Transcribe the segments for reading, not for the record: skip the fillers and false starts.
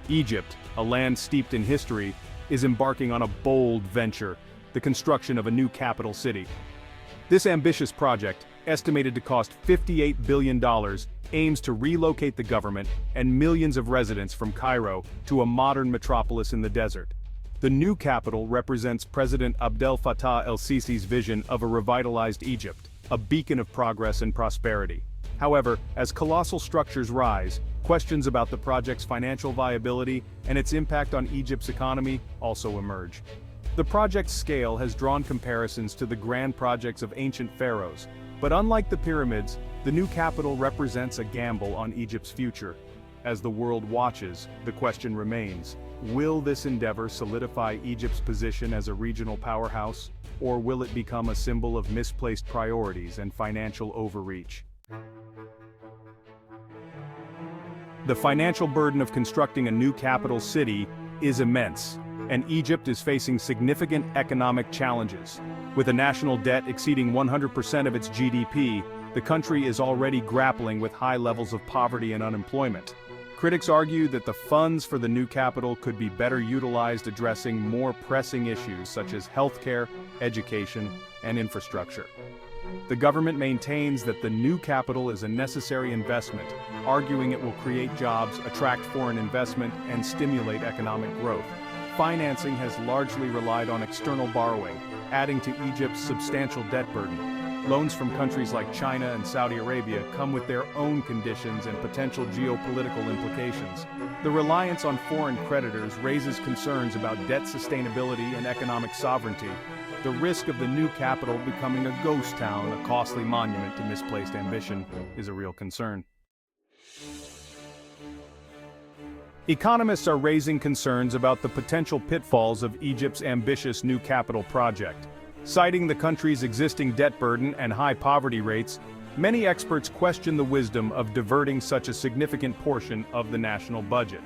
Egypt, a land steeped in history, is embarking on a bold venture, the construction of a new capital city. This ambitious project, estimated to cost $58 billion, aims to relocate the government and millions of residents from Cairo to a modern metropolis in the desert. The new capital represents President Abdel Fattah el-Sisi's vision of a revitalized Egypt, a beacon of progress and prosperity. However, as colossal structures rise, questions about the project's financial viability and its impact on Egypt's economy also emerge. The project's scale has drawn comparisons to the grand projects of ancient pharaohs, but unlike the pyramids, the new capital represents a gamble on Egypt's future. As the world watches, the question remains, will this endeavor solidify Egypt's position as a regional powerhouse, or will it become a symbol of misplaced priorities and financial overreach? The financial burden of constructing a new capital city is immense, and Egypt is facing significant economic challenges. With a national debt exceeding 100% of its GDP, the country is already grappling with high levels of poverty and unemployment. Critics argue that the funds for the new capital could be better utilized addressing more pressing issues such as healthcare, education, and infrastructure. The government maintains that the new capital is a necessary investment, arguing it will create jobs, attract foreign investment, and stimulate economic growth. Financing has largely relied on external borrowing, adding to Egypt's substantial debt burden. Loans from countries like China and Saudi Arabia come with their own conditions and potential geopolitical implications. The reliance on foreign creditors raises concerns about debt sustainability and economic sovereignty. The risk of the new capital becoming a ghost town, a costly monument to misplaced ambition, is a real concern. Economists are raising concerns about the potential pitfalls of Egypt's ambitious new capital project. Citing the country's existing debt burden and high poverty rates, many experts question the wisdom of diverting such a significant portion of the national budget.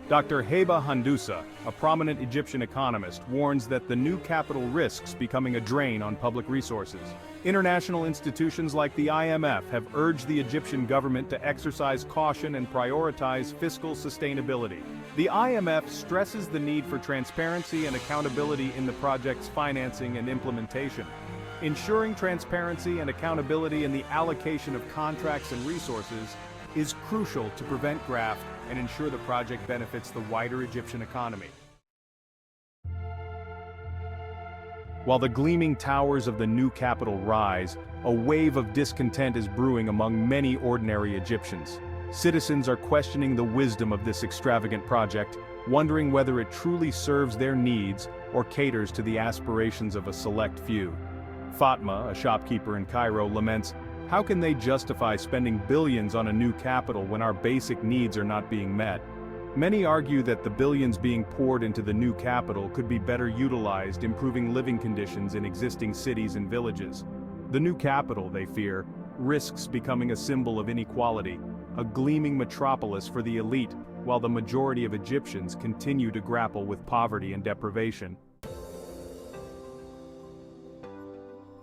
Dr. Heba Handoussa, a prominent Egyptian economist, warns that the new capital risks becoming a drain on public resources. International institutions like the IMF have urged the Egyptian government to exercise caution and prioritize fiscal sustainability. The IMF stresses the need for transparency and accountability in the project's financing and implementation. Ensuring transparency and accountability in the allocation of contracts and resources is crucial to prevent graft and ensure the project benefits the wider Egyptian economy. While the gleaming towers of the new capital rise, a wave of discontent is brewing among many ordinary Egyptians. Citizens are questioning the wisdom of this extravagant project, wondering whether it truly serves their needs or caters to the aspirations of a select few. Fatma, a shopkeeper in Cairo, laments, "How can they justify spending billions on a new capital when our basic needs are not being met?" Many argue that the billions being poured into the new capital could be better utilized improving living conditions in existing cities and villages. The new capital, they fear, risks becoming a symbol of inequality, a gleaming metropolis for the elite, while the majority of Egyptians continue to grapple with poverty and deprivation.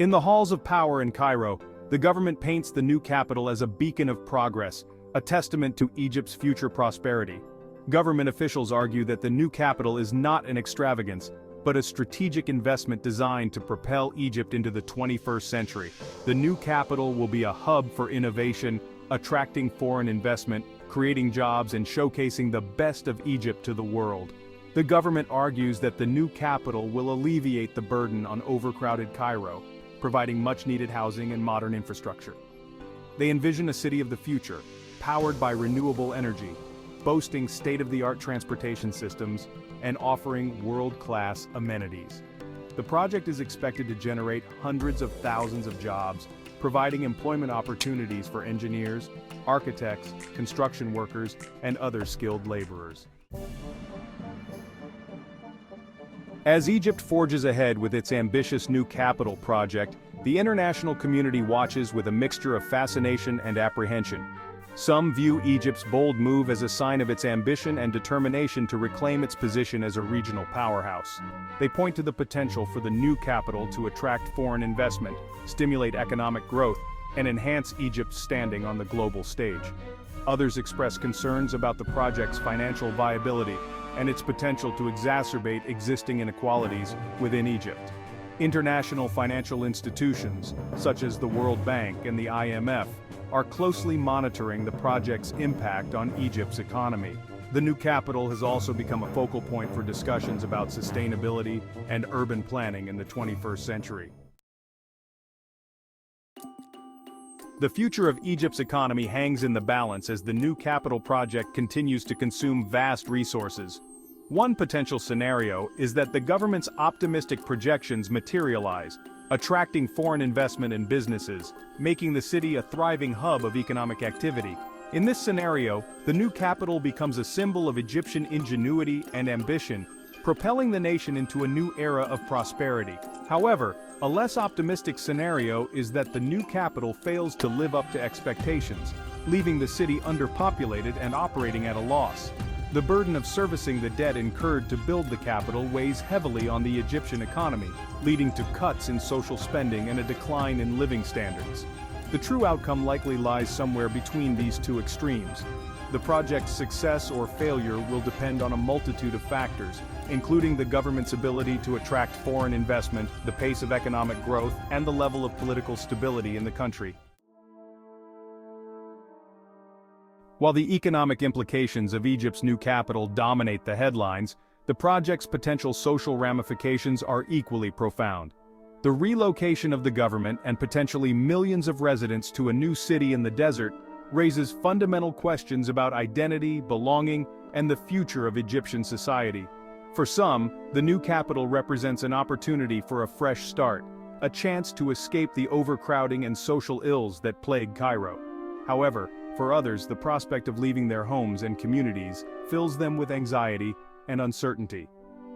In the halls of power in Cairo, the government paints the new capital as a beacon of progress, a testament to Egypt's future prosperity. Government officials argue that the new capital is not an extravagance, but a strategic investment designed to propel Egypt into the 21st century. The new capital will be a hub for innovation, attracting foreign investment, creating jobs, and showcasing the best of Egypt to the world. The government argues that the new capital will alleviate the burden on overcrowded Cairo, providing much-needed housing and modern infrastructure. They envision a city of the future, powered by renewable energy, boasting state-of-the-art transportation systems, and offering world-class amenities. The project is expected to generate hundreds of thousands of jobs, providing employment opportunities for engineers, architects, construction workers, and other skilled laborers. As Egypt forges ahead with its ambitious new capital project, the international community watches with a mixture of fascination and apprehension. Some view Egypt's bold move as a sign of its ambition and determination to reclaim its position as a regional powerhouse. They point to the potential for the new capital to attract foreign investment, stimulate economic growth, and enhance Egypt's standing on the global stage. Others express concerns about the project's financial viability and its potential to exacerbate existing inequalities within Egypt. International financial institutions, such as the World Bank and the IMF, are closely monitoring the project's impact on Egypt's economy. The new capital has also become a focal point for discussions about sustainability and urban planning in the 21st century. The future of Egypt's economy hangs in the balance as the new capital project continues to consume vast resources. One potential scenario is that the government's optimistic projections materialize, attracting foreign investment and businesses, making the city a thriving hub of economic activity. In this scenario, the new capital becomes a symbol of Egyptian ingenuity and ambition, propelling the nation into a new era of prosperity. However, a less optimistic scenario is that the new capital fails to live up to expectations, leaving the city underpopulated and operating at a loss. The burden of servicing the debt incurred to build the capital weighs heavily on the Egyptian economy, leading to cuts in social spending and a decline in living standards. The true outcome likely lies somewhere between these two extremes. The project's success or failure will depend on a multitude of factors, including the government's ability to attract foreign investment, the pace of economic growth, and the level of political stability in the country. While the economic implications of Egypt's new capital dominate the headlines, the project's potential social ramifications are equally profound. The relocation of the government and potentially millions of residents to a new city in the desert raises fundamental questions about identity, belonging, and the future of Egyptian society. For some, the new capital represents an opportunity for a fresh start, a chance to escape the overcrowding and social ills that plague Cairo. However, for others, the prospect of leaving their homes and communities fills them with anxiety and uncertainty.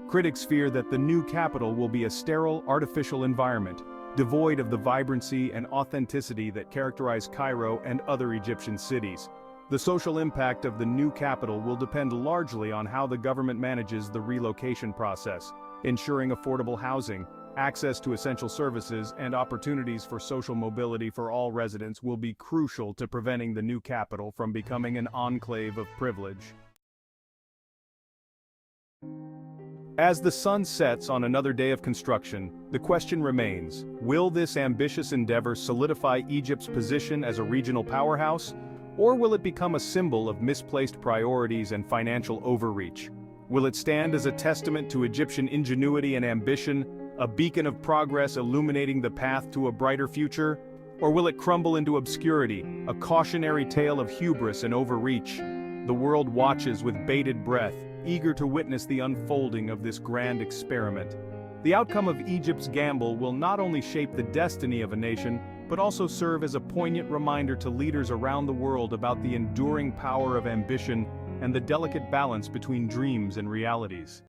Critics fear that the new capital will be a sterile, artificial environment, devoid of the vibrancy and authenticity that characterize Cairo and other Egyptian cities. The social impact of the new capital will depend largely on how the government manages the relocation process, ensuring affordable housing, access to essential services, and opportunities for social mobility for all residents will be crucial to preventing the new capital from becoming an enclave of privilege. As the sun sets on another day of construction, the question remains, will this ambitious endeavor solidify Egypt's position as a regional powerhouse, or will it become a symbol of misplaced priorities and financial overreach? Will it stand as a testament to Egyptian ingenuity and ambition, a beacon of progress illuminating the path to a brighter future? Or will it crumble into obscurity, a cautionary tale of hubris and overreach? The world watches with bated breath, eager to witness the unfolding of this grand experiment. The outcome of Egypt's gamble will not only shape the destiny of a nation, but also serve as a poignant reminder to leaders around the world about the enduring power of ambition and the delicate balance between dreams and realities.